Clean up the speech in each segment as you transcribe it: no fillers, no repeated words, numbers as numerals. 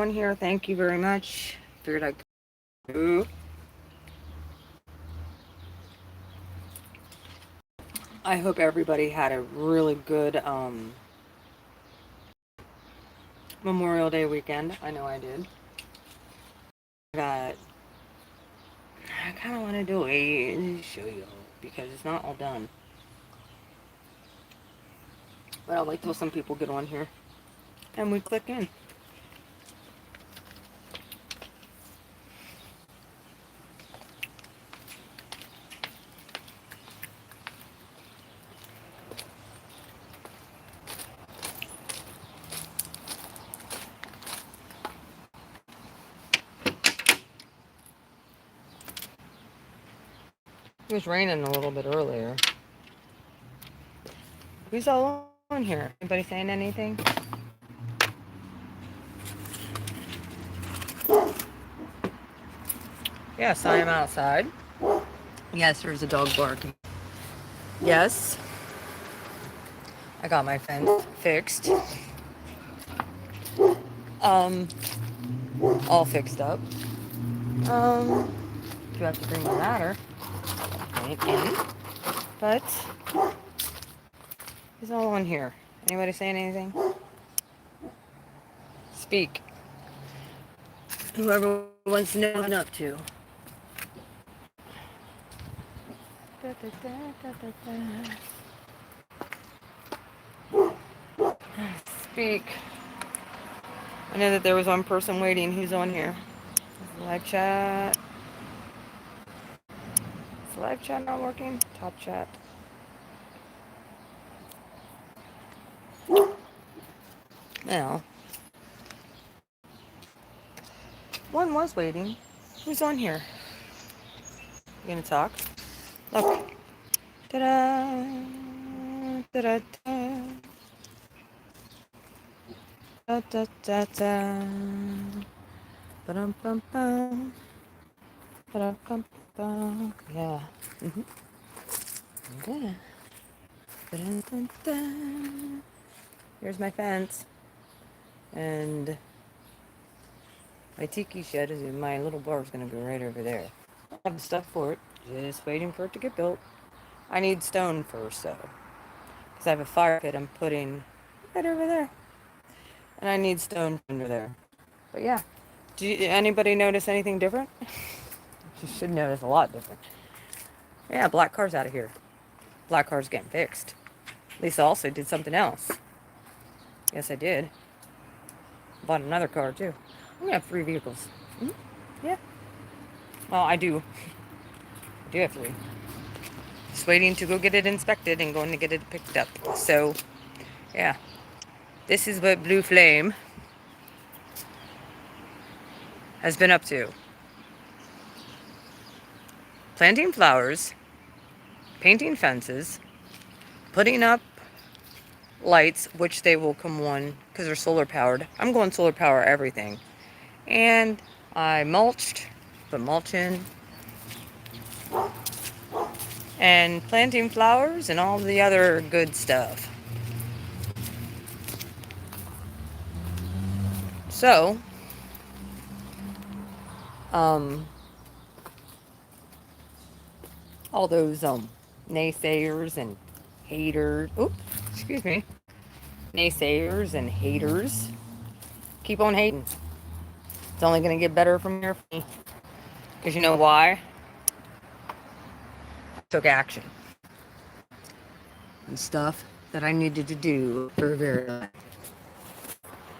everyone here. Thank you very much. Figured I'd go. I hope everybody had a really good Memorial Day weekend. I know I did. Got I kind of want to do a show you because it's not all done. But I'll wait till some people get on here and we click in. It was raining a little bit earlier. Who's all on here? Anybody saying anything? Yes, I am outside. Yes, there's a dog barking. Yes, I got my fence fixed. All fixed up. Do have to bring my ladder in, but who's all on here? Anybody saying anything? Speak. Whoever wants to know what I'm up to. Speak. I know that there was one person waiting. Who's on here? Live chat. Is live chat not working? Top chat. Now, one was waiting. Who's on here? You gonna talk? Look. Ta-da! Ta-da-da! Da-da-da-da! Ba-dum-bum-bum. Ba-dum-bum-bum. Yeah. Mm-hmm. Yeah. Ba-dum-dum-dum. Here's my fence. And my tiki shed is in my little bar is going to go right over there. I have the stuff for it. Just waiting for it to get built. I need stone first, though. Because I have a fire pit I'm putting right over there. And I need stone under there. But yeah. Anybody notice anything different? You should notice a lot different. Yeah, black car's out of here. Black car's getting fixed. Lisa also did something else. Yes, I did. Bought another car, too. I'm going to have 3 vehicles. Mm-hmm. Yeah. Well, I do. I do have 3. Just waiting to go get it inspected and going to get it picked up. So, yeah. This is what Blue Flame has been up to. Planting flowers, painting fences, putting up lights, which they will come on because they're solar powered. I'm going solar power everything. And I mulched, put mulch in, and planting flowers and all the other good stuff. So, all those naysayers and haters, excuse me, naysayers and haters, keep on hating. It's only going to get better from here for me. Because you know why? I took action. And stuff that I needed to do for a very long time.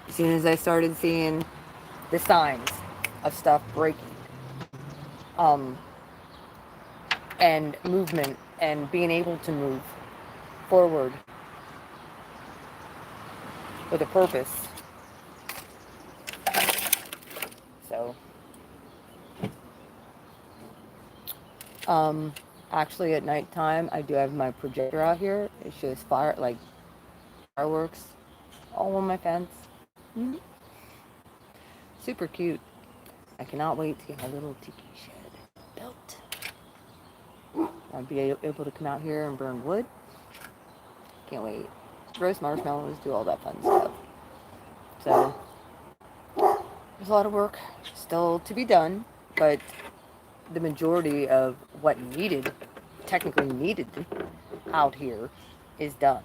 As soon as I started seeing the signs of stuff breaking, and movement and being able to move forward with a purpose. So, actually at nighttime, I do have my projector out here. It shows fireworks all on my fence. Mm-hmm. Super cute. I cannot wait to get my little tiki shed built. I'll be able to come out here and burn wood. Can't wait. Roast marshmallows, do all that fun stuff. So, There's a lot of work still to be done, but the majority of what technically needed out here is done.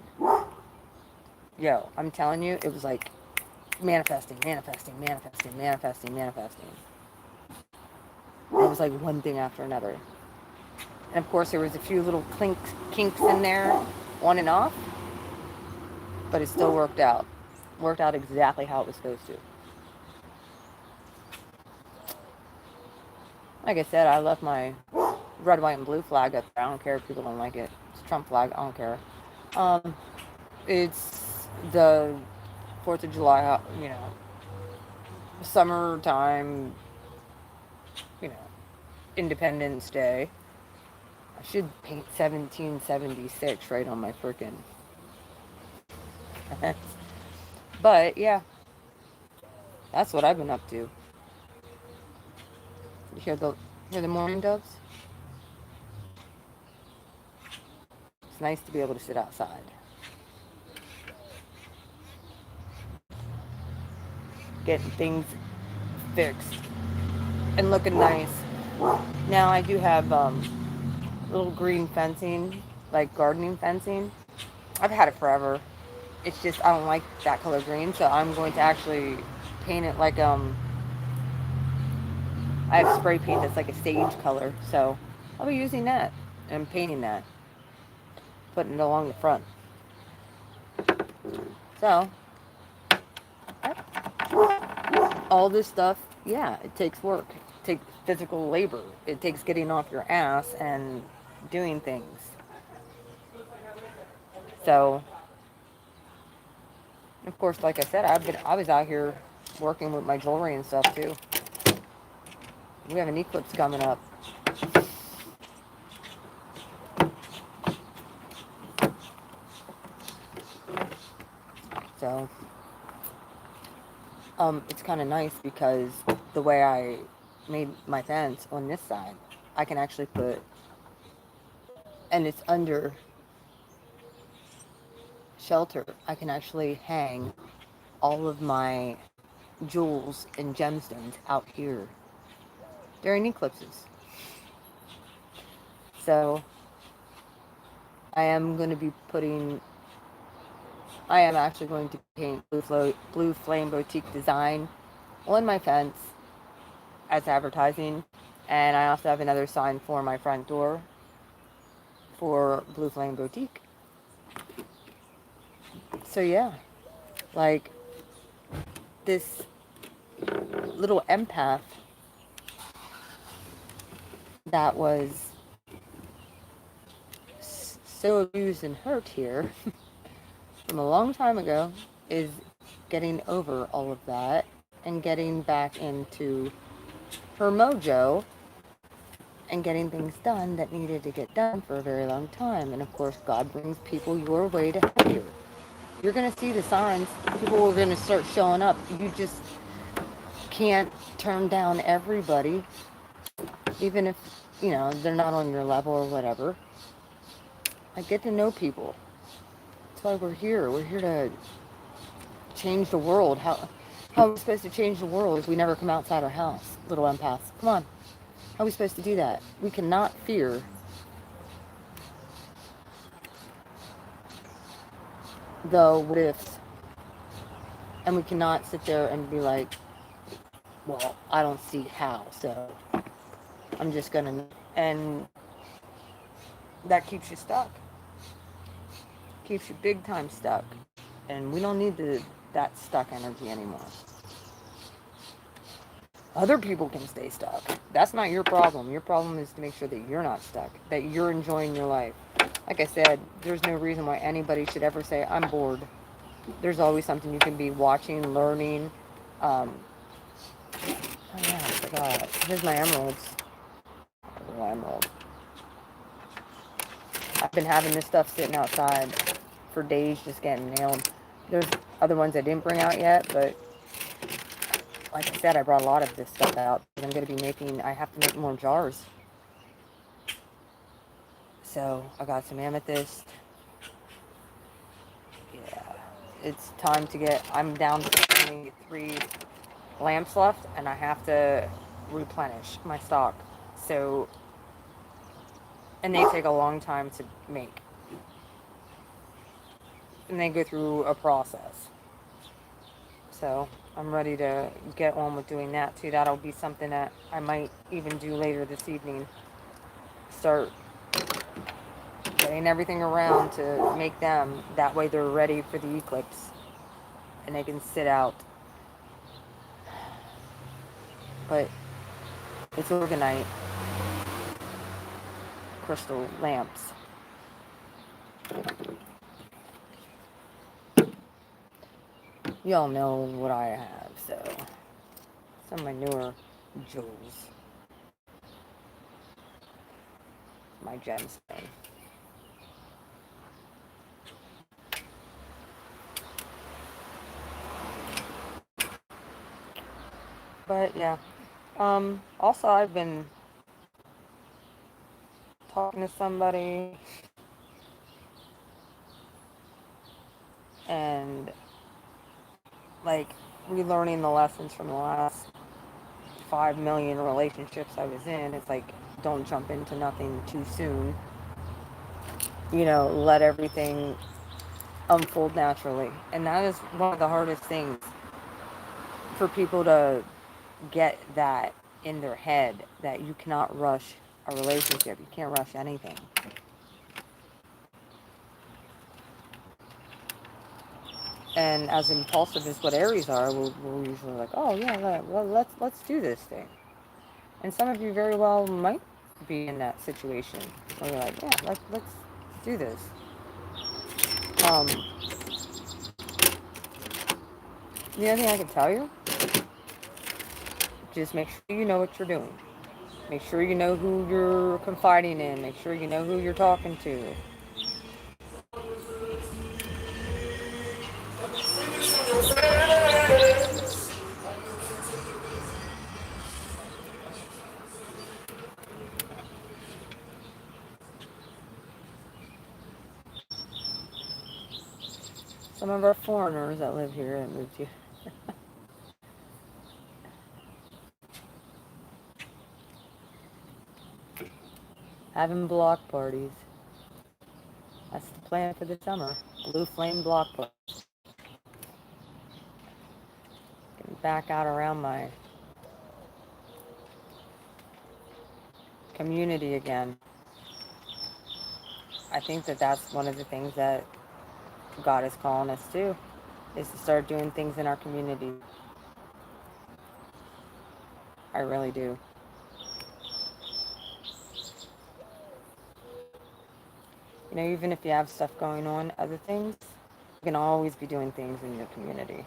Yo, I'm telling you, it was like manifesting, manifesting, manifesting, manifesting, manifesting. It was like one thing after another. And of course, there was a few little kinks in there, on and off, but it still worked out. Worked out exactly how it was supposed to. Like I said, I left my red, white, and blue flag up there. I don't care if people don't like it. It's a Trump flag. I don't care. It's the 4th of July, summertime, you know, Independence Day. I should paint 1776 right on my frickin'. But, yeah. That's what I've been up to. You hear the morning doves? It's nice to be able to sit outside. Getting things fixed and looking nice. Now I do have little green fencing, like gardening fencing. I've had it forever. It's just I don't like that color green, so I'm going to actually paint it like I have spray paint that's like a sage color, so I'll be using that and painting that, putting it along the front. So all this stuff, yeah, it takes work. It takes physical labor. It takes getting off your ass and doing things. So, of course, like I said, I was out here working with my jewelry and stuff too. We have an eclipse coming up. So, it's kind of nice because the way I made my fence on this side, I can actually put, and it's under shelter, I can actually hang all of my jewels and gemstones out here during eclipses. So I am actually going to paint Blue Flame Boutique Design on my fence as advertising, and I also have another sign for my front door for Blue Flame Boutique. So yeah, like this little empath that was so abused and hurt here from a long time ago is getting over all of that and getting back into her mojo and getting things done that needed to get done for a very long time. And of course, God brings people your way to help you. You're going to see the signs. People are going to start showing up. You just can't turn down everybody, even if, they're not on your level or whatever. I get to know people. That's why we're here. We're here to change the world. How are we supposed to change the world if we never come outside our house, little empaths? Come on. How are we supposed to do that? We cannot fear the what ifs. And we cannot sit there and be like, well, I don't see how, so I'm just gonna, and that keeps you stuck. Keeps you big time stuck. And we don't need that stuck energy anymore. Other people can stay stuck. That's not your problem. Your problem is to make sure that you're not stuck, that you're enjoying your life. Like I said, there's no reason why anybody should ever say, I'm bored. There's always something you can be watching, learning. Oh yeah, I forgot. Here's my emeralds. Oh, emerald. I've been having this stuff sitting outside for days just getting nailed. There's other ones I didn't bring out yet, but like I said, I brought a lot of this stuff out. I'm going to be I have to make more jars. So I got some amethyst. Yeah, it's time to I'm down to only 3 lamps left, and I have to replenish my stock. So, and they take a long time to make. And they go through a process. So, I'm ready to get on with doing that too. That'll be something that I might even do later this evening. Start getting everything around to make them. That way they're ready for the eclipse. And they can sit out. But it's organite crystal lamps. Y'all know what I have, so some of my newer jewels. My gemstone. But yeah. Also I've been talking to somebody and like relearning the lessons from the last 5 million relationships I was in. It's like, don't jump into nothing too soon. You know, let everything unfold naturally. And that is one of the hardest things for people to get that in their head, that you cannot rush a relationship. You can't rush anything. And as impulsive as what Aries are, we're usually like, oh yeah, well, let's do this thing. And some of you very well might be in that situation where you're like, yeah, let's do this. Um, the other thing I can tell you, just make sure you know what you're doing. Make sure you know who you're confiding in. Make sure you know who you're talking to. Some of our foreigners that live here that moved here. Having block parties. That's the plan for the summer. Blue flame block party. Getting back out around my community again. I think that that's one of the things that God is calling us to, is to start doing things in our community. I really do. You know, even if you have stuff going on, other things, you can always be doing things in your community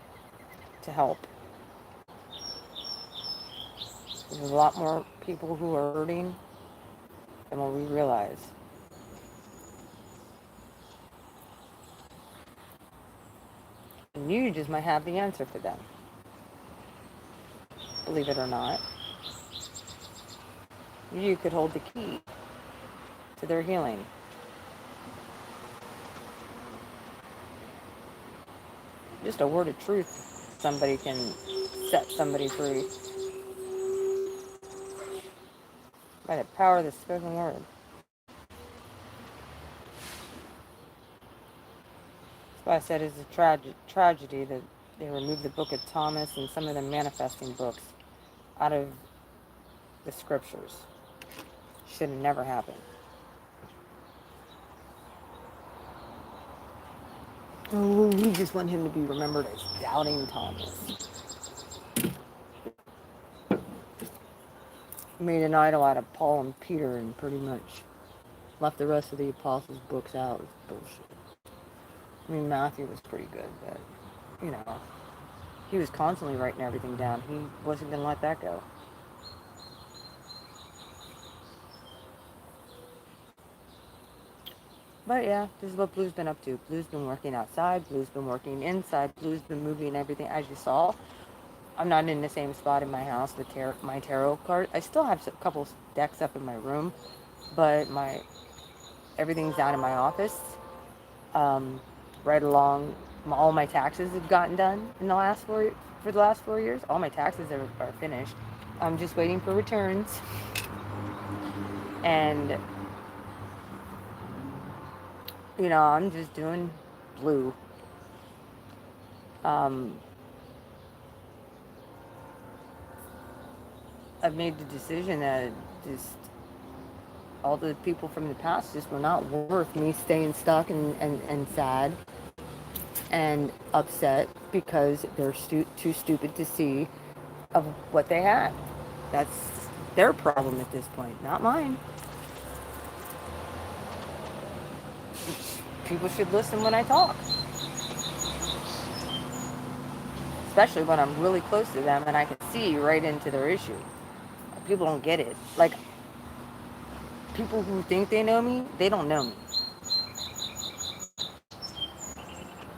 to help. There's a lot more people who are hurting than what we realize. And you just might have the answer for them. Believe it or not. You could hold the key to their healing. Just a word of truth, somebody can set somebody free. By the power of the spoken word. That's why I said it's a tragedy that they removed the Book of Thomas and some of the manifesting books out of the scriptures. Should have never happened. Oh, we just want him to be remembered as Doubting Thomas. Made an idol out of Paul and Peter and pretty much left the rest of the apostles' books out. It was bullshit. I mean, Matthew was pretty good, but, you know, he was constantly writing everything down. He wasn't going to let that go. But yeah, this is what Blue's been up to. Blue's been working outside. Blue's been working inside. Blue's been moving everything. As you saw, I'm not in the same spot in my house with my tarot card. I still have a couple decks up in my room, but everything's down in my office. Right along, all my taxes have gotten done in the last for the last 4 years. All my taxes are finished. I'm just waiting for returns. And, I'm just doing blue. Um, I've made the decision that just all the people from the past just were not worth me staying stuck and sad and upset because they're too stupid to see of what they had. That's their problem at this point, not mine. People should listen when I talk, especially when I'm really close to them and I can see right into their issue. People don't get it. Like, people who think they know me, they don't know me.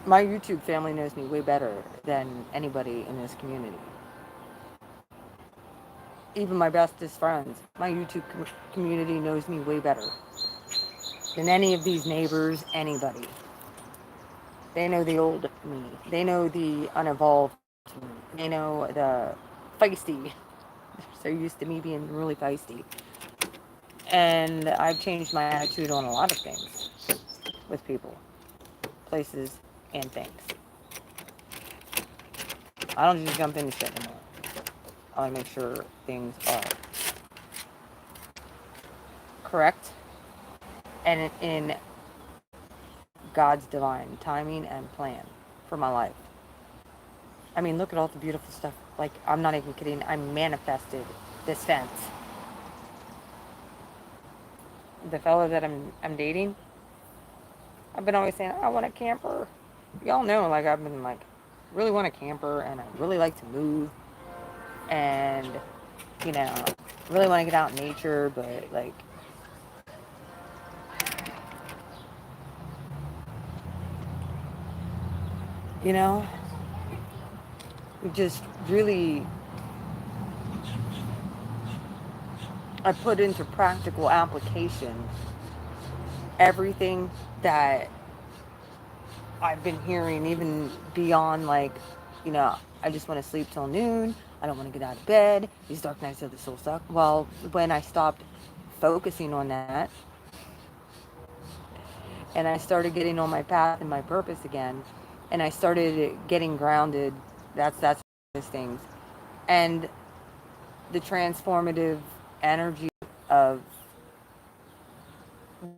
My YouTube family knows me way better than anybody in this community. Even my bestest friends, my YouTube community knows me way better than any of these neighbors, anybody. They know the old me. They know the unevolved me. They know the feisty. So used to me being really feisty. And I've changed my attitude on a lot of things with people, places, and things. I don't just jump into shit anymore. I want to make sure things are correct and in God's divine timing and plan for my life. I mean, look at all the beautiful stuff. Like, I'm not even kidding. I manifested this fence. The fellow that I'm dating, I've been always saying, I want a camper. Y'all know, like, I've been, like, really want a camper, and I really like to move, and, really want to get out in nature, but, like, you know, we just really, I put into practical application everything that I've been hearing, even beyond, like, I just want to sleep till noon. I don't want to get out of bed. These dark nights of the soul suck. Well, when I stopped focusing on that and I started getting on my path and my purpose again, and I started getting grounded, that's those things. And the transformative energy of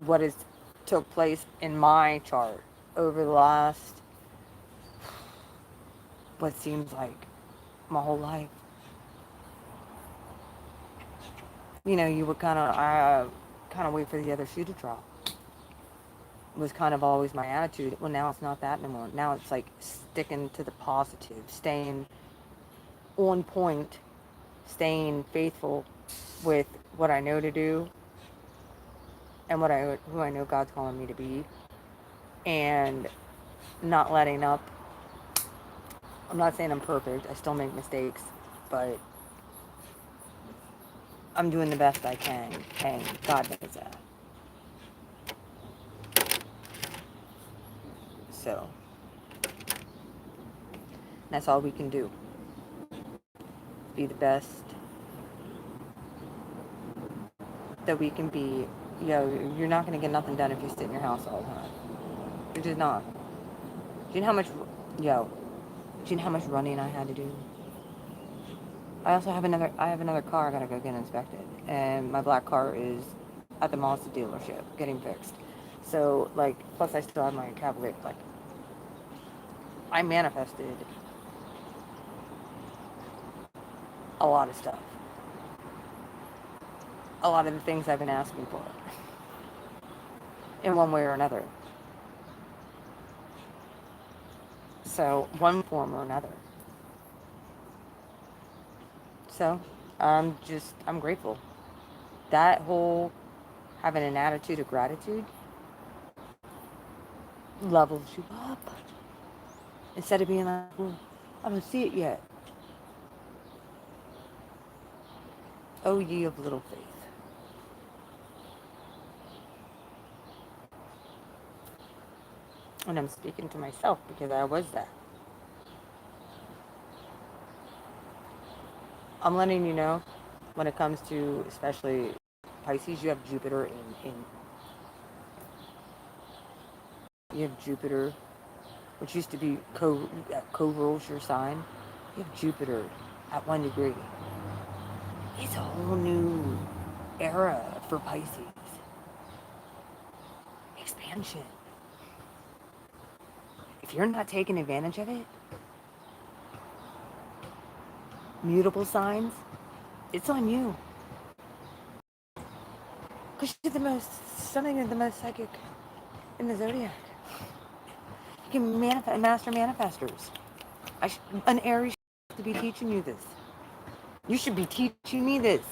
what has took place in my chart over the last, what seems like my whole life. You would kind of wait for the other shoe to drop. Was kind of always my attitude. Well, now it's not that anymore. Now it's like sticking to the positive, staying on point, staying faithful with what I know to do and who I know God's calling me to be, and not letting up. I'm not saying I'm perfect. I still make mistakes, but I'm doing the best I can, and God knows that. So that's all we can do. Be the best that we can be. You're not going to get nothing done if you sit in your house all the time. You're just not. Do you know how much, yo, do you know how much running I had to do? I have another car I gotta go get inspected. And my black car is at the Mazda dealership getting fixed. So, like, plus I still have my Cavalier. Like, I manifested a lot of stuff. A lot of the things I've been asking for. In one way or another. So, one form or another. So, I'm grateful. That whole having an attitude of gratitude levels you up. Instead of being like, well, I don't see it yet. Oh, ye of little faith. And I'm speaking to myself because I was that. I'm letting you know, when it comes to especially Pisces, you have Jupiter you have Jupiter, which used to be co-rules your sign. You have Jupiter at 1 degree. It's a whole new era for Pisces. Expansion. If you're not taking advantage of it, mutable signs, it's on you. Because you're something of the most psychic in the zodiac. You can master manifestors. An Aries should be teaching you this. You should be teaching me this.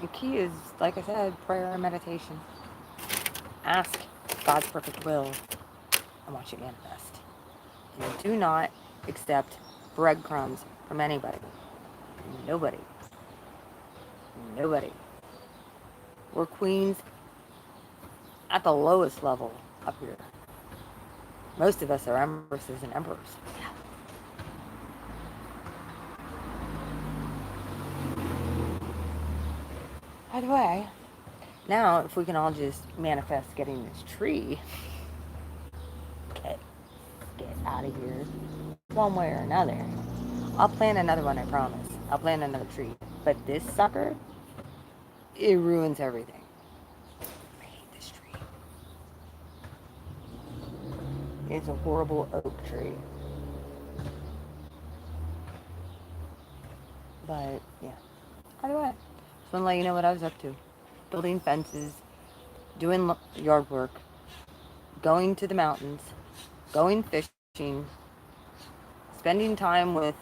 The key is, like I said, prayer and meditation. Ask God's perfect will and watch it manifest. And do not accept breadcrumbs from anybody. Nobody. Nobody. We're queens at the lowest level up here. Most of us are empresses and emperors. Yeah. By the way, now if we can all just manifest getting this tree, get out of here, one way or another. I'll plant another one, I promise. I'll plant another tree. But this sucker, it ruins everything. I hate this tree. It's a horrible oak tree. But, yeah. By the way, just want to let you know what I was up to. Building fences, doing yard work, going to the mountains, going fishing, spending time with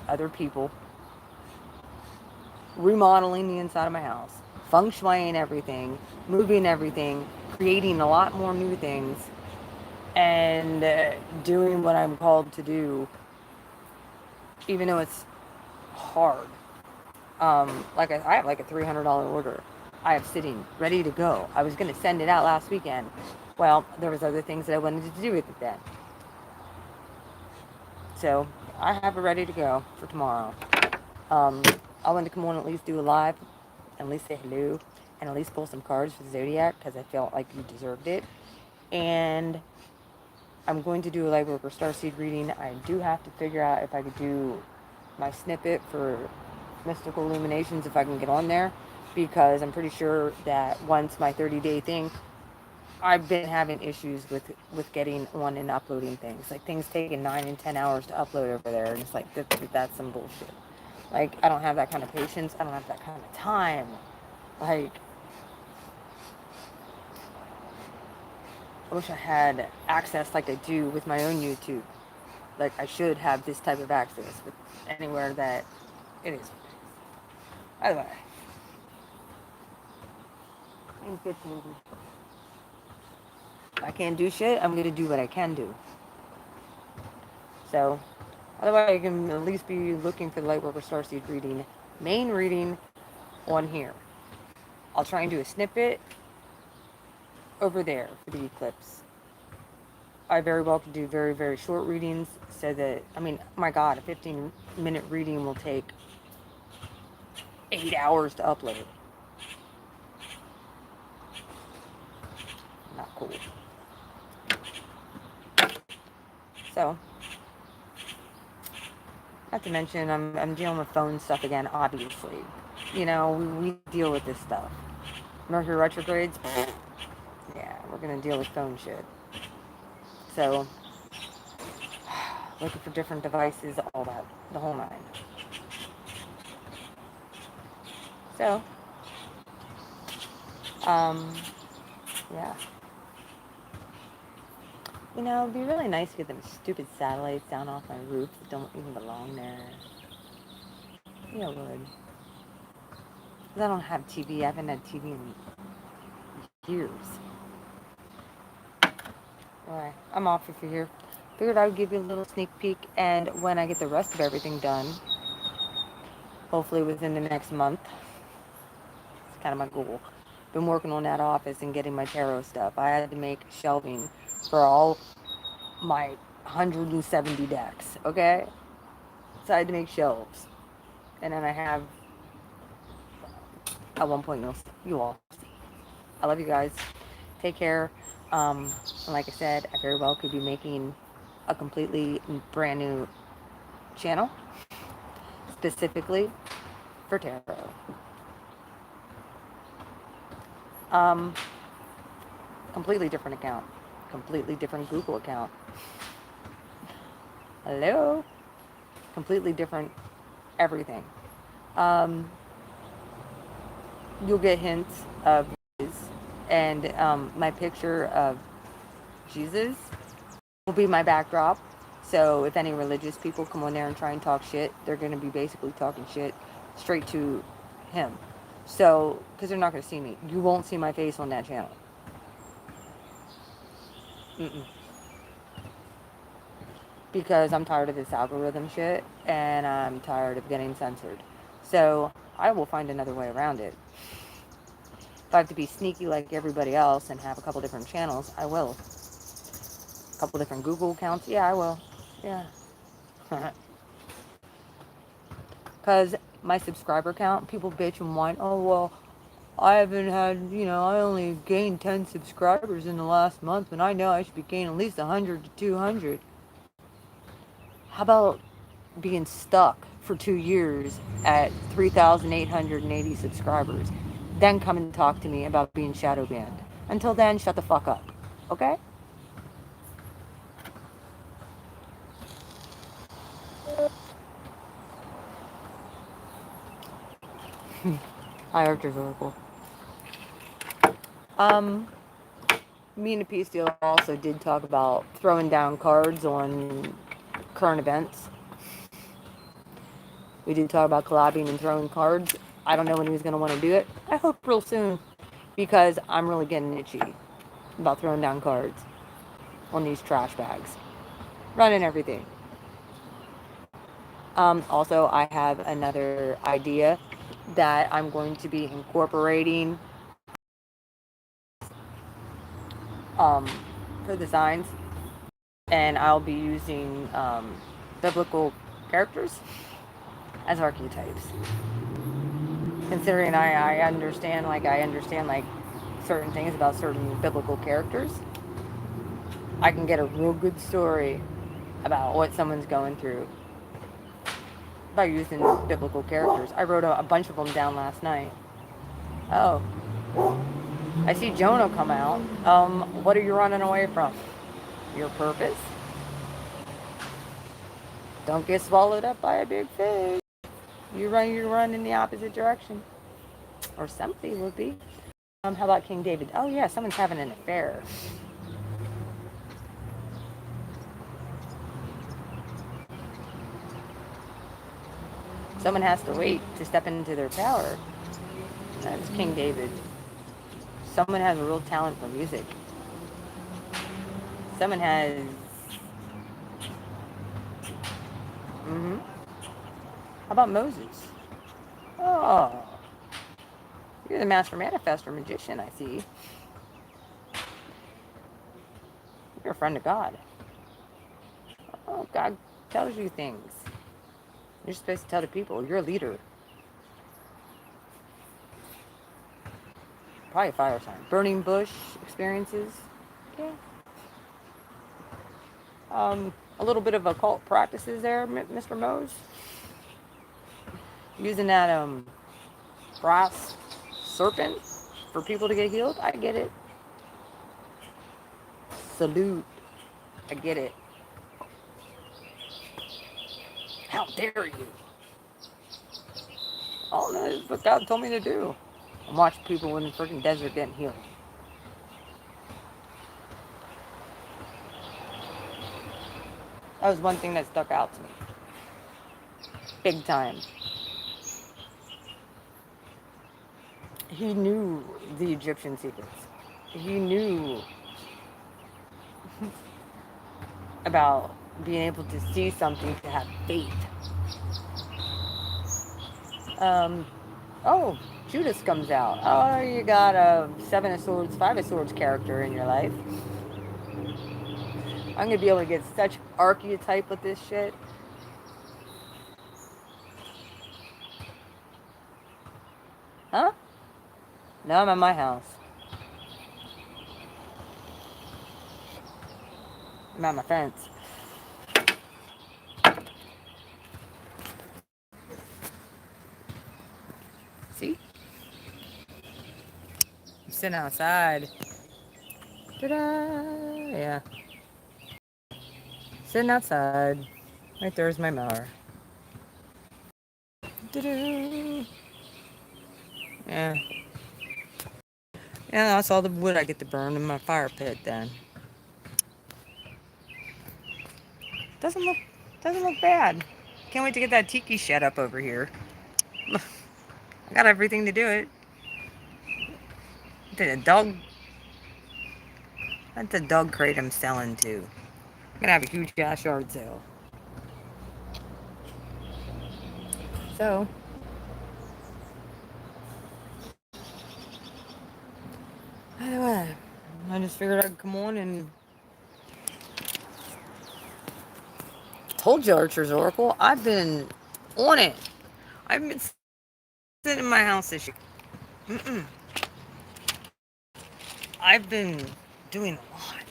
other people, remodeling the inside of my house, feng shuiing everything, moving everything, creating a lot more new things, and doing what I'm called to do, even though it's hard. Like I have like a $300 order. I have sitting ready to go. I was going to send it out last weekend. Well, there was other things that I wanted to do with it then. So I have it ready to go for tomorrow. I wanted to come on and at least do a live, and at least say hello, and at least pull some cards for the Zodiac because I felt like you deserved it. And I'm going to do a Lightworker Starseed reading. I do have to figure out if I could do my snippet for Mystical Illuminations, if I can get on there, because I'm pretty sure that once my 30-day thing, I've been having issues with getting on and uploading things. Like things taking 9 and 10 hours to upload over there, and it's like that's some bullshit. Like, I don't have that kind of patience. I don't have that kind of time. Like, I wish I had access like I do with my own YouTube. Like, I should have this type of access with anywhere that it is. By the way, I'm 15. If I can't do shit, I'm going to do what I can do. So, otherwise, I can at least be looking for the Lightworker Starseed reading, main reading on here. I'll try and do a snippet over there for the eclipse. I very well could do very, very short readings so that, I mean, my God, a 15-minute reading will take 8 hours to upload. Not cool. So, not to mention, I'm dealing with phone stuff again, obviously. You know, we deal with this stuff. Mercury retrogrades, yeah, we're going to deal with phone shit. So, looking for different devices, all that, the whole nine. So, yeah. You know, it'd be really nice to get them stupid satellites down off my roof that don't even belong there. Yeah, it would. Because I don't have TV. I haven't had TV in years. Alright, I'm off for here. Figured I would give you a little sneak peek, and when I get the rest of everything done, hopefully within the next month, it's kind of my goal. been working on that office and getting my tarot stuff. I had to make shelving for all my 170 decks, okay? So I had to make shelves. And then I have, at one point, you all see. I love you guys. Take care. And like I said, I very well could be making a completely brand new channel specifically for tarot. Completely different account. Completely different Google account. Hello? Completely different everything. You'll get hints of Jesus, and my picture of Jesus will be my backdrop. So if any religious people come on there and try and talk shit, they're going to be basically talking shit straight to him. So, because they're not going to see me. You won't see my face on that channel. Because I'm tired of this algorithm shit, and I'm tired of getting censored. So, I will find another way around it. If I have to be sneaky like everybody else and have a couple different channels, I will. A couple different Google accounts, yeah, I will. Yeah. Because my subscriber count, people bitch and whine, oh, well, I haven't had, I only gained 10 subscribers in the last month, and I know I should be gaining at least 100 to 200. How about being stuck for 2 years at 3,880 subscribers? Then come and talk to me about being shadow banned. Until then, shut the fuck up. Okay? Hi, Archer's Oracle. Me and the Peace Deal also did talk about throwing down cards on current events. We did talk about collabing and throwing cards. I don't know when he's going to want to do it. I hope real soon, because I'm really getting itchy about throwing down cards on these trash bags. Running everything. Also, I have another idea that I'm going to be incorporating for the signs, and I'll be using biblical characters as archetypes. Considering I understand certain things about certain biblical characters, I can get a real good story about what someone's going through by using biblical characters. I wrote a bunch of them down last night. Oh, I see Jonah come out. What are you running away from? Your purpose? Don't get swallowed up by a big fish. You run in the opposite direction. Or somebody would be. How about King David? Oh yeah, someone's having an affair. Someone has to wait to step into their power. That's King David. Someone has a real talent for music. Someone has... How about Moses? Oh. You're the master manifestor magician, I see. You're a friend of God. Oh, God tells you things. You're supposed to tell the people. You're a leader. Probably a fire sign. Burning bush experiences. Yeah. A little bit of occult practices there, Mr. Mose. Using that brass serpent for people to get healed. I get it. Salute. I get it. How dare you? Oh no, this is what God told me to do. And watch people in the freaking desert getting healed. That was one thing that stuck out to me. Big time. He knew the Egyptian secrets. He knew about being able to see something, to have faith. Oh, Judas comes out. Oh, you got a Seven of Swords, Five of Swords character in your life. I'm gonna be able to get such archetype with this shit. Huh? No, I'm at my house. I'm at my fence. See? I'm sitting outside. Ta-da! Yeah. Sitting outside. Right there's my mower. Ta-da! Yeah. Yeah, that's all the wood I get to burn in my fire pit then. Doesn't look doesn't look bad. Can't wait to get that tiki shed up over here. I got everything to do it. The dog That's a dog crate I'm selling too. I'm gonna have a huge ass yard sale. So anyway, I just figured I'd come on and told you Archer's Oracle. I've been on it. I've been sitting in my house this year. I've been doing a lot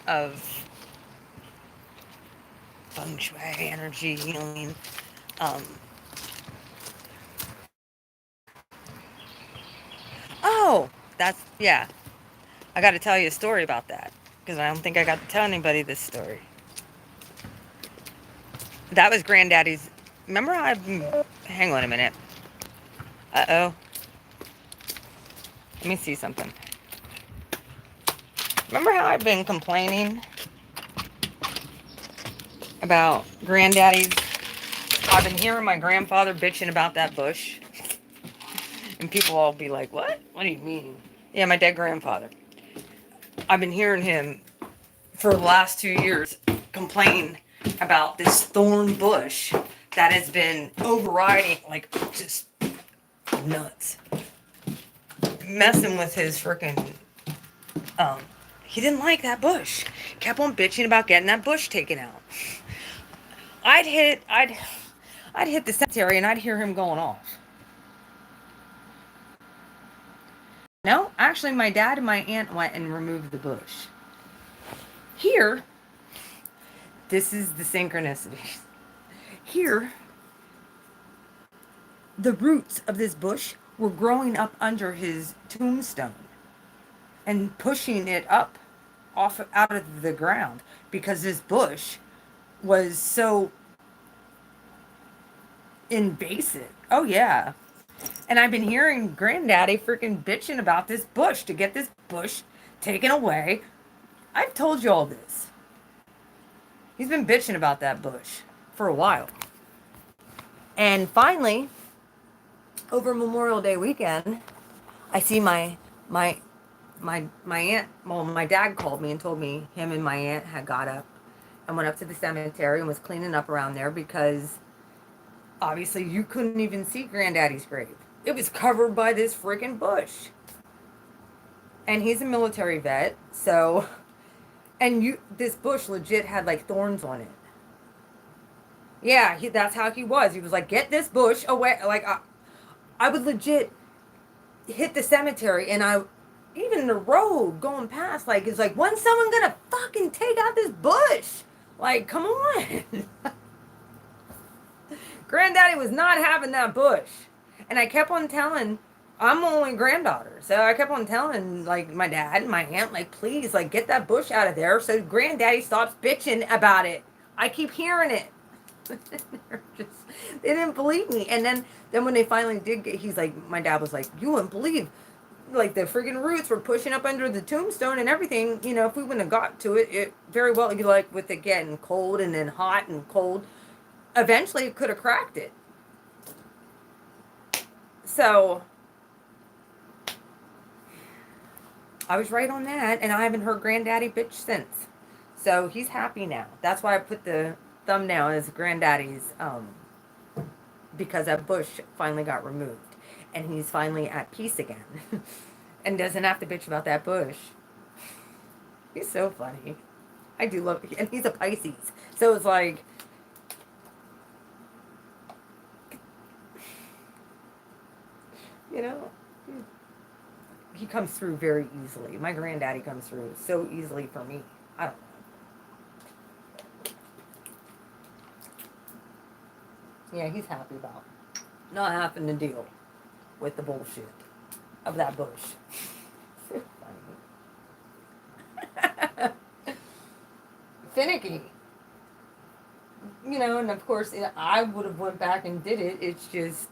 of feng shui, energy healing. Um, oh, yeah. I got to tell you a story about that because I don't think I got to tell anybody this story. That was Granddaddy's. Remember how hang on a minute. Uh-oh. Let me see something. Remember how I've been complaining about Granddaddy's? I've been hearing my grandfather bitching about that bush. And people all be like, what? What do you mean? Yeah, my dead grandfather. I've been hearing him for the last 2 years complain about this thorn bush that has been overriding, like, just nuts. Messing with his freaking, he didn't like that bush. Kept on bitching about getting that bush taken out. I'd hit the cemetery and I'd hear him going off. No, actually my dad and my aunt went and removed the bush. Here, this is the synchronicity. Here, the roots of this bush were growing up under his tombstone and pushing it up off out of the ground because this bush was so invasive. Oh yeah. And I've been hearing Granddaddy freaking bitching about this bush to get this bush taken away. I've told you all this. He's been bitching about that bush for a while. And finally, over Memorial Day weekend, I see my aunt, well, my dad called me and told me him and my aunt had got up and went up to the cemetery and was cleaning up around there because obviously you couldn't even see Granddaddy's grave. It was covered by this freaking bush. And he's a military vet, so, and this bush legit had like thorns on it. Yeah, that's how he was. He was like, get this bush away. Like, I would legit hit the cemetery and even the road going past, like, it's like, when's someone gonna fucking take out this bush? Like, come on. Granddaddy was not having that bush. And I kept on telling, I'm the only granddaughter. So I kept on telling, like, my dad and my aunt, like, please, like, get that bush out of there so Granddaddy stops bitching about it. I keep hearing it. They didn't believe me. And then when they finally did he's like, my dad was like, you wouldn't believe, like, the freaking roots were pushing up under the tombstone and everything. You know, if we wouldn't have got to it, it very well, like, with it getting cold and then hot and cold, eventually it could have cracked it. So I was right on that, and I haven't heard Granddaddy bitch since. So he's happy now. That's why I put the thumbnail as Granddaddy's, because that bush finally got removed. and he's finally at peace again and doesn't have to bitch about that bush. He's so funny. I do love it. And he's a Pisces. So it's like, you know, he comes through very easily. My granddaddy comes through so easily for me. I don't know. Yeah, he's happy about not having to deal with the bullshit of that bush. So funny. Finicky. You know, and of course, I would have went back and did it. It's just,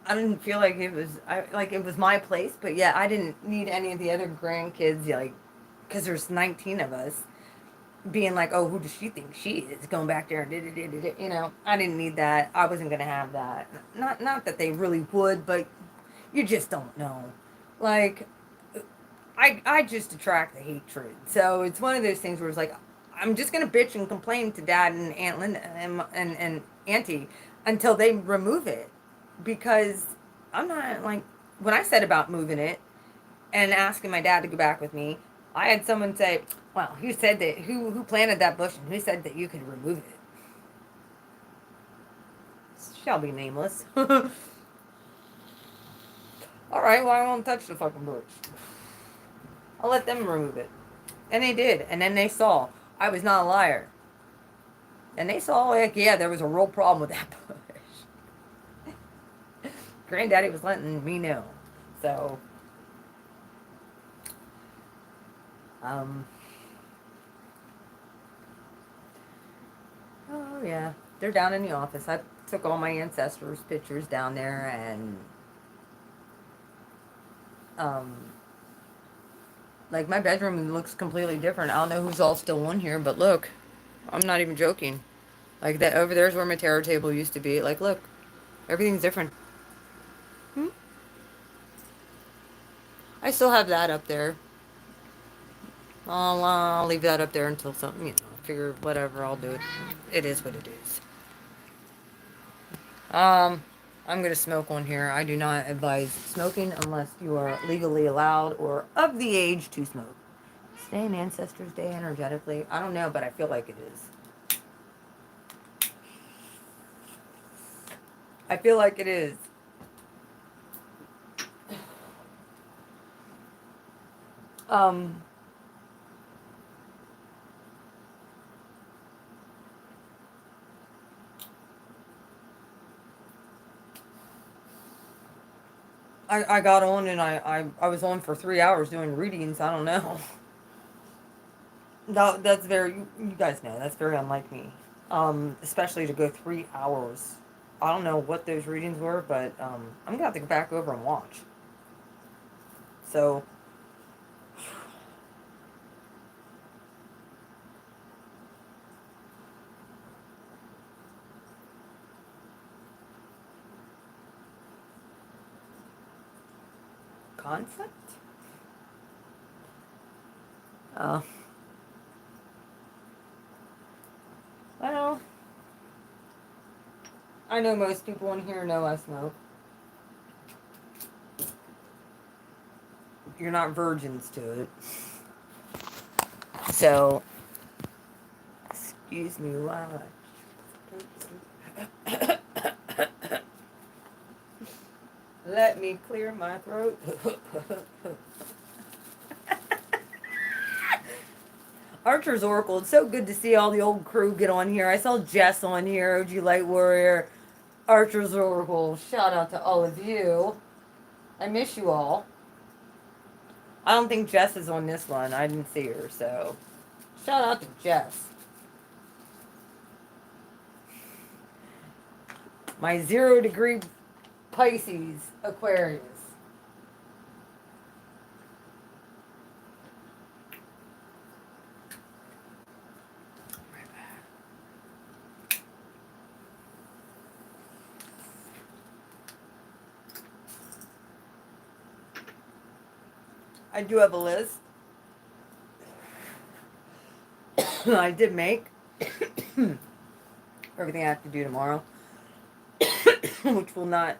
I didn't feel like it was, it was my place. But yeah, I didn't need any of the other grandkids, like, because there's 19 of us, being like, oh, who does she think she is? Going back there and you know, I didn't need that. I wasn't gonna have that. Not that they really would, but you just don't know. Like, I just attract the hatred. So it's one of those things where it's like, I'm just gonna bitch and complain to Dad and Aunt Linda and Auntie until they remove it, because I'm not like, when I said about moving it and asking my dad to go back with me, I had someone say, well, who said that, who planted that bush and who said that you could remove it? Shall be nameless. Alright, well, I won't touch the fucking bush. I'll let them remove it. And they did. And then they saw I was not a liar. And they saw, like, yeah, there was a real problem with that bush. Granddaddy was letting me know. So, oh yeah, they're down in the office. I took all my ancestors' pictures down there, and um, like, my bedroom looks completely different. I don't know who's all still on here, but look, I'm not even joking. Like, that over there's where my tarot table used to be. Like, look, everything's different. Hmm? I still have that up there. I'll leave that up there until something, you know, figure whatever, I'll do it. It is what it is. I'm gonna smoke on here. I do not advise smoking unless you are legally allowed or of the age to smoke. Stay in Ancestors Day energetically. I don't know, but I feel like it is. I feel like it is. Um, I got on and I was on for 3 hours doing readings. I don't know. No, that's very, you guys know, that's very unlike me. Especially to go 3 hours. I don't know what those readings were, but I'm gonna have to go back over and watch. So, concept? Uh, well, I know most people in here know I smoke. You're not virgins to it. So, excuse me while I... Let me clear my throat. Archer's Oracle, it's so good to see all the old crew get on here. I saw Jess on here, OG Light Warrior, Archer's Oracle. Shout out to all of you. I miss you all. I don't think Jess is on this one. I didn't see her, so shout out to Jess. My 0-degree Pisces Aquarius. I do have a list. I did make everything I have to do tomorrow. which will not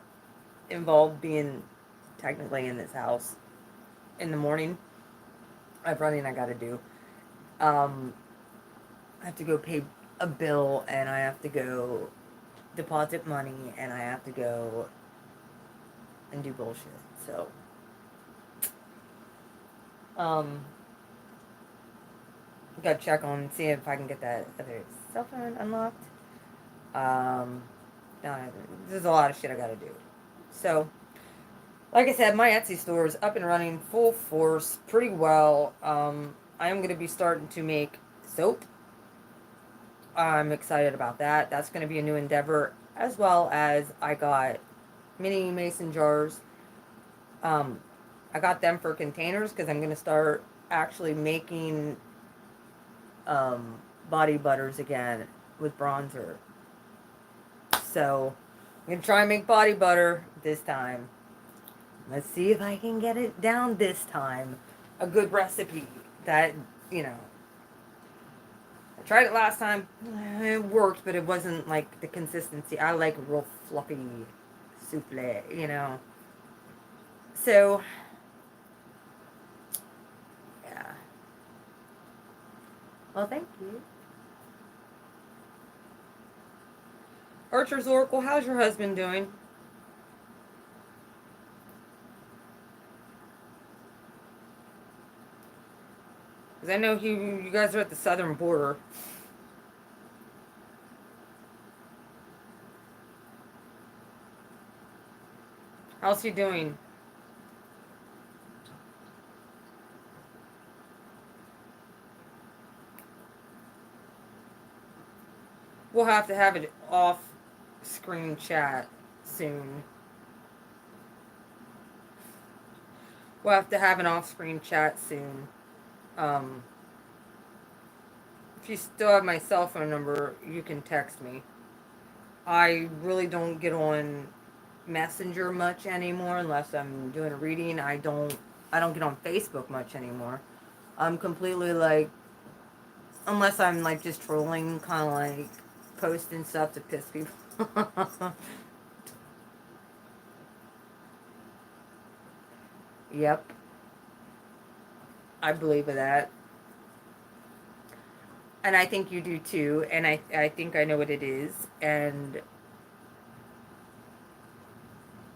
involve being technically in this house in the morning. I have running I gotta do. I have to go pay a bill, and I have to go deposit money, and I have to go and do bullshit. So, gotta check on, see if I can get that other cell phone unlocked. No, there's a lot of shit I gotta do. So, like I said, my Etsy store is up and running full force pretty well. I am gonna be starting to make soap. I'm excited about that. That's gonna be a new endeavor, as well as I got mini mason jars. I got them for containers because I'm gonna start actually making body butters again with bronzer. So I'm gonna try and make body butter this time. Let's see if I can get it down this time. A good recipe that, you know, I tried it last time. It worked, but it wasn't like the consistency. I like real fluffy souffle, you know. So, yeah. Well, thank you. Archer's Oracle, how's your husband doing? Because I know you guys are at the southern border. How's he doing? We'll have to have it off-screen chat soon. We'll have to have an off-screen chat soon. If you still have my cell phone number, you can text me. I really don't get on Messenger much anymore unless I'm doing a reading. I don't get on Facebook much anymore. I'm completely like, unless I'm like just trolling, kind of like posting stuff to piss people. Yep, I believe in that. And I think you do too. And I think I know what it is. And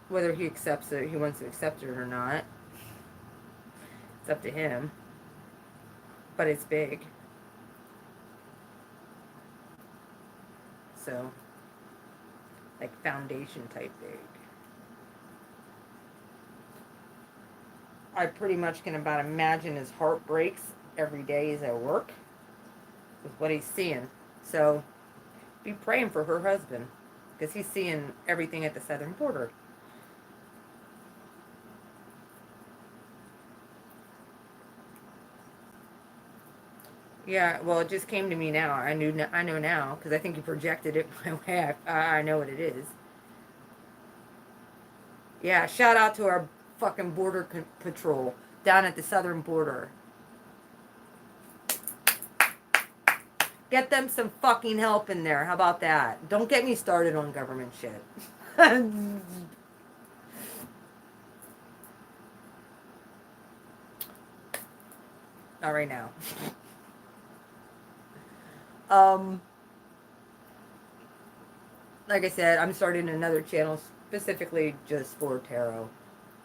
whether he accepts it, he wants to accept it or not, it's up to him. But it's big. So, like foundation type big. I pretty much can about imagine his heart breaks every day he's at work with what he's seeing. So, be praying for her husband because he's seeing everything at the southern border. Yeah, well, it just came to me now. I know now because I think you projected it my way. I know what it is. Yeah, shout out to our fucking border patrol down at the southern border. Get them some fucking help in there. How about that? Don't get me started on government shit. Not right now. Um, like I said, I'm starting another channel specifically just for tarot.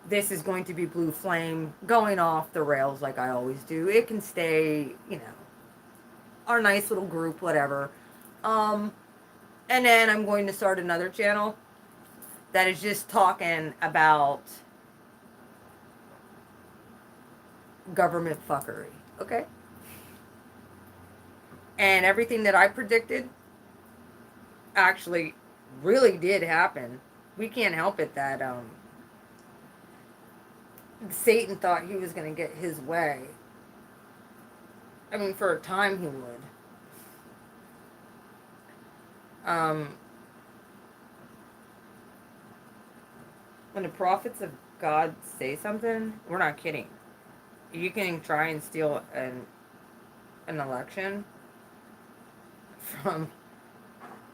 This is going to be Blue Flame going off the rails like I always do. It can stay, you know, our nice little group, whatever. Um, and then I'm going to start another channel that is just talking about government fuckery. Okay? And everything that I predicted actually really did happen. We can't help it that Satan thought he was going to get his way. I mean, for a time he would. When the prophets of God say something, we're not kidding. You can try and steal an election from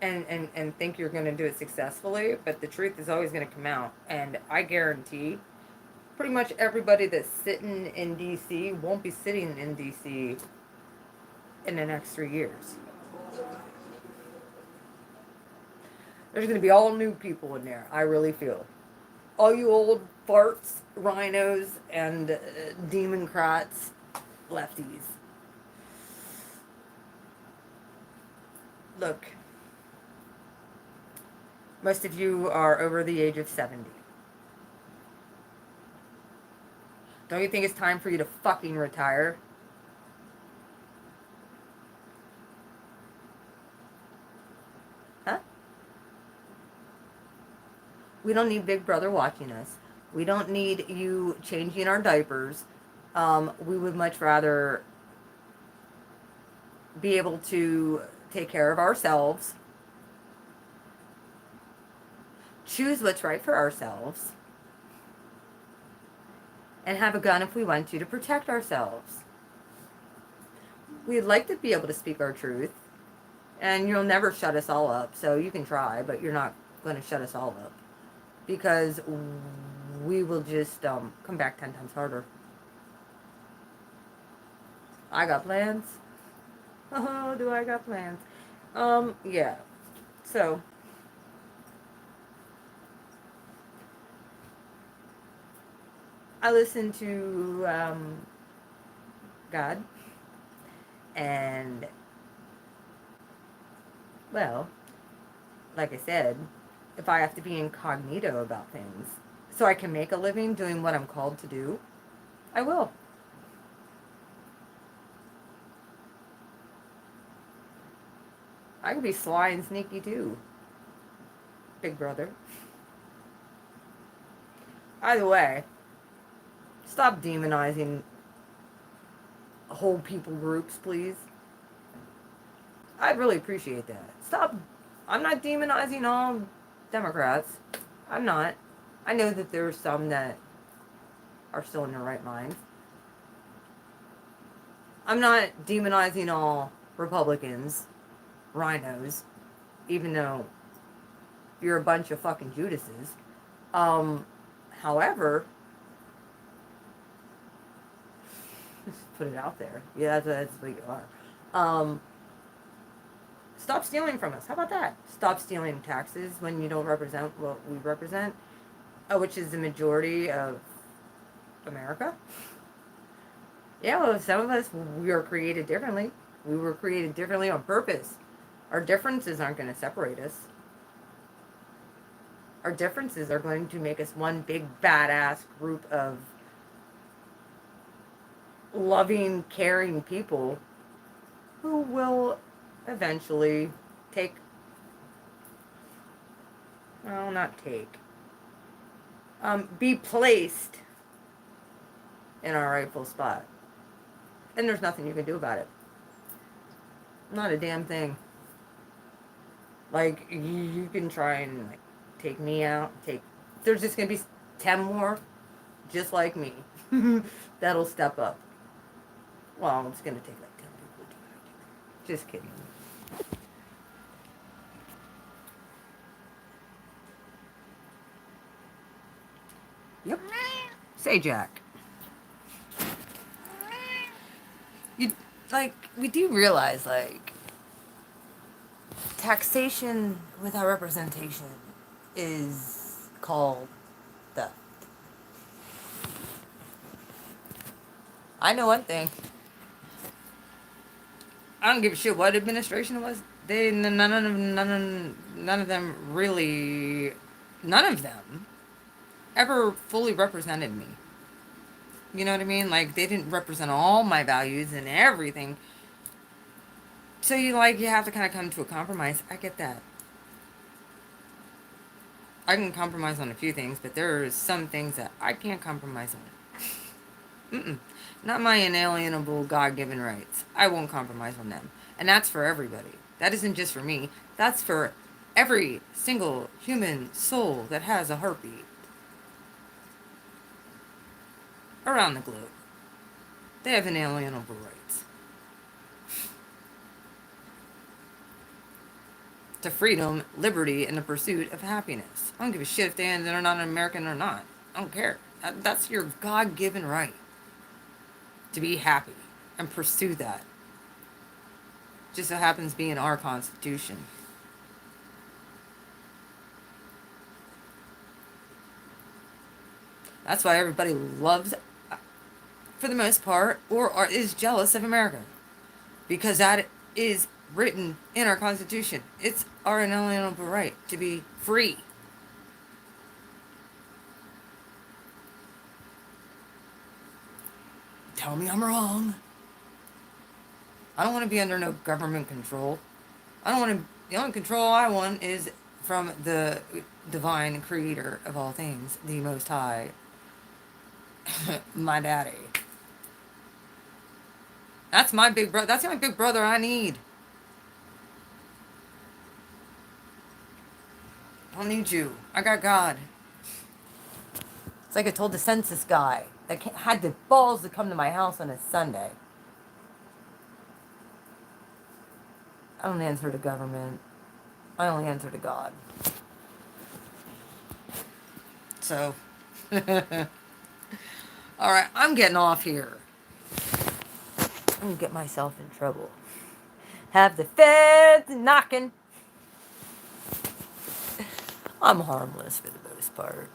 and think you're going to do it successfully, but the truth is always going to come out. And I guarantee pretty much everybody that's sitting in DC won't be sitting in DC in the next 3 years. There's going to be all new people in there, I really feel. All you old farts, rhinos, and democrats, lefties. Look, most of you are over the age of 70. Don't you think it's time for you to fucking retire? Huh? We don't need Big Brother watching us. We don't need you changing our diapers. We would much rather be able to take care of ourselves, choose what's right for ourselves, and have a gun if we want to protect ourselves. We'd like to be able to speak our truth, and you'll never shut us all up, so you can try, but you're not going to shut us all up, because we will just come back 10 times harder. I got plans. Oh, do I got plans? Yeah. So, I listen to God, and, well, like I said, if I have to be incognito about things so I can make a living doing what I'm called to do, I will. I can be sly and sneaky too, Big Brother. Either way, stop demonizing whole people groups, please. I'd really appreciate that. Stop. I'm not demonizing all Democrats. I'm not. I know that there are some that are still in their right minds. I'm not demonizing all Republicans, rhinos, even though you're a bunch of fucking Judases. However, just put it out there. Yeah, that's what you are. Stop stealing from us. How about that? Stop stealing taxes when you don't represent what we represent, which is the majority of America. Yeah, well, some of us, we were created differently. We were created differently on purpose. Our differences aren't going to separate us. Our differences are going to make us one big badass group of loving, caring people who will eventually take, well, not take, be placed in our rightful spot. And there's nothing you can do about it. Not a damn thing. Like, you can try and, like, take me out, there's just gonna be 10 more just like me that'll step up. Well, it's gonna take like 10 people to do it. Just kidding. Yep. Say, Jack. You, like, we do realize, like, taxation without representation is called theft. I know one thing. I don't give a shit what administration it was. None of them really, none of them ever fully represented me. You know what I mean? Like, they didn't represent all my values and everything. So you have to kind of come to a compromise. I get that. I can compromise on a few things, but there are some things that I can't compromise on. Not my inalienable God-given rights. I won't compromise on them. And that's for everybody. That isn't just for me. That's for every single human soul that has a heartbeat around the globe. They have inalienable rights. to freedom, liberty, and the pursuit of happiness. I don't give a shit if they're not an American or not. I don't care. That's your God-given right to be happy and pursue that. Just so happens to be in our Constitution. That's why everybody loves, for the most part, or is jealous of America. Because that is written in our Constitution. It's our inalienable right to be free. Tell me I'm wrong. I don't want to be under no government control. I don't want to. The only control I want is from the divine creator of all things, the Most High, my daddy. That's my big brother. That's the only big brother I need. I don't need you. I got God. It's like I told the census guy that had the balls to come to my house on a Sunday. I don't answer to government. I only answer to God. So, alright, I'm getting off here. I'm gonna get myself in trouble. Have the feds knocking. I'm harmless for the most part.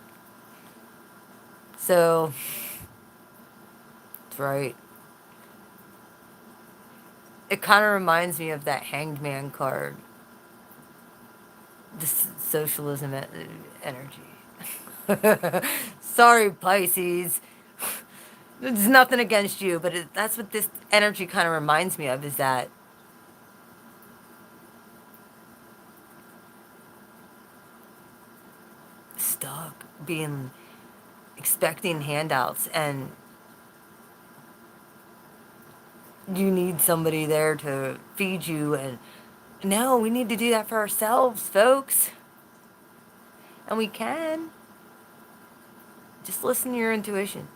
So, that's right. It kind of reminds me of that Hanged Man card. This socialism energy. Sorry, Pisces. There's nothing against you, but that's what this energy kind of reminds me of, is that stuck, expecting handouts, and you need somebody there to feed you. And no, we need to do that for ourselves, folks. And we can. Just listen to your intuition.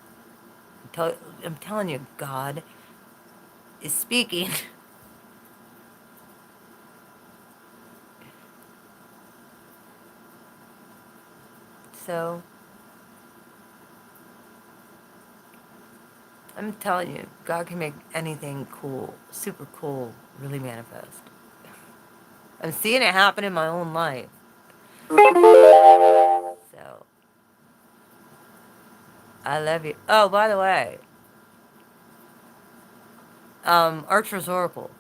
I'm telling you, God is speaking. So, I'm telling you, God can make anything cool, super cool, really manifest. I'm seeing it happen in my own life. So, I love you. Oh, by the way, Archer's Oracle.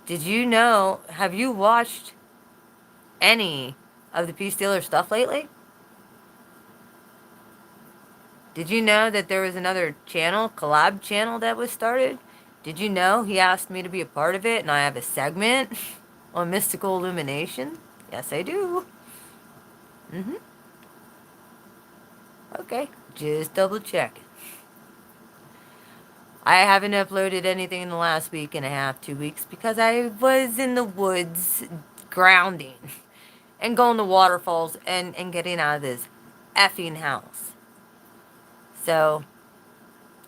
Did you know, have you watched any of the Peace Dealer stuff lately? Did you know that there was another channel, collab channel, that was started? Did you know he asked me to be a part of it, and I have a segment on mystical illumination? Yes, I do. Okay, just double check. I haven't uploaded anything in the last week and a half, 2 weeks, because I was in the woods grounding and going to waterfalls and getting out of this effing house. So,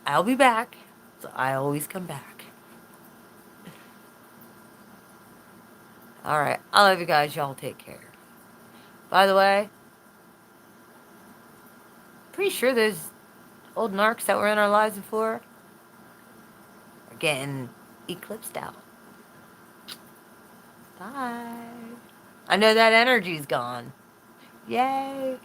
I'll be back. So I always come back. Alright, I love you guys. Y'all take care. By the way, pretty sure those old narcs that were in our lives before are getting eclipsed out. Bye. I know that energy's gone. Yay.